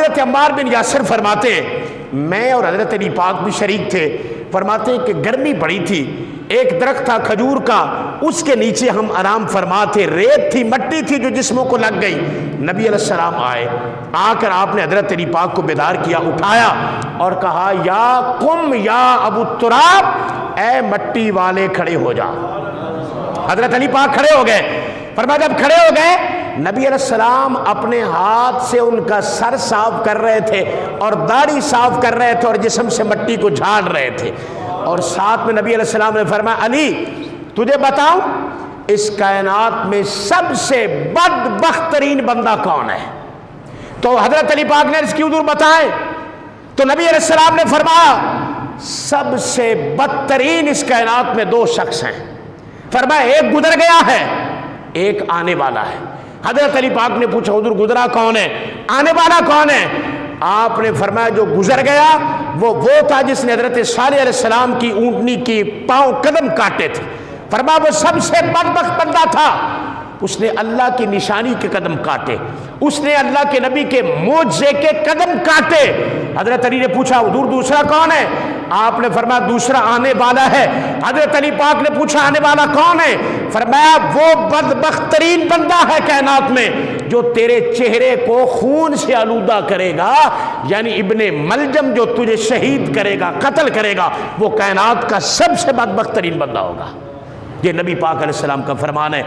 حضرت عمار بن یاسر فرماتے ہیں میں اور حضرت علی پاک بھی شریک تھے، فرماتے ہیں کہ گرمی پڑی تھی، ایک درخت تھا کھجور کا، اس کے نیچے ہم آرام فرماتے، ریت تھی، مٹی تھی جو جسموں کو لگ گئی۔ نبی علیہ السلام آئے، آ کر آپ نے حضرت علی پاک کو بیدار کیا، اٹھایا اور کہا یا قم یا ابو التراب، اے مٹی والے کھڑے ہو جا۔ حضرت علی پاک کھڑے ہو گئے، فرمایا جب کھڑے ہو گئے نبی علیہ السلام اپنے ہاتھ سے ان کا سر صاف کر رہے تھے اور داڑھی صاف کر رہے تھے اور جسم سے مٹی کو جھاڑ رہے تھے، اور ساتھ میں نبی علیہ السلام نے فرمایا علی تجھے بتاؤں اس کائنات میں سب سے بدبخت ترین بندہ کون ہے؟ تو حضرت علی پاک نے اس کی حضور بتائے، تو نبی علیہ السلام نے فرمایا سب سے بدترین اس کائنات میں دو شخص ہیں، فرمایا ایک گزر گیا ہے، ایک آنے والا ہے۔ حضرت علی پاک نے پوچھا حضور گزرا کون ہے، آنے والا کون ہے؟ آپ نے فرمایا جو گزر گیا وہ تھا جس نے حضرت صالح علیہ السلام کی اونٹنی کی پاؤں قدم کاٹے تھے، فرمایا وہ سب سے بدبخت بندہ تھا، اس نے اللہ کی نشانی کے قدم کاٹے، اس نے اللہ کے نبی کے معجزے کے قدم کاٹے۔ حضرت علی نے پوچھا حضور دوسرا کون ہے؟ آپ نے فرمایا دوسرا آنے والا ہے۔ حضرت علی پاک نے پوچھا آنے والا کون ہے؟ فرمایا وہ بدبخت ترین بندہ ہے کائنات میں جو تیرے چہرے کو خون سے آلودہ کرے گا، یعنی ابن ملجم جو تجھے شہید کرے گا، قتل کرے گا، وہ کائنات کا سب سے بدبخت ترین بندہ ہوگا۔ یہ نبی پاک علیہ السلام کا فرمان ہے۔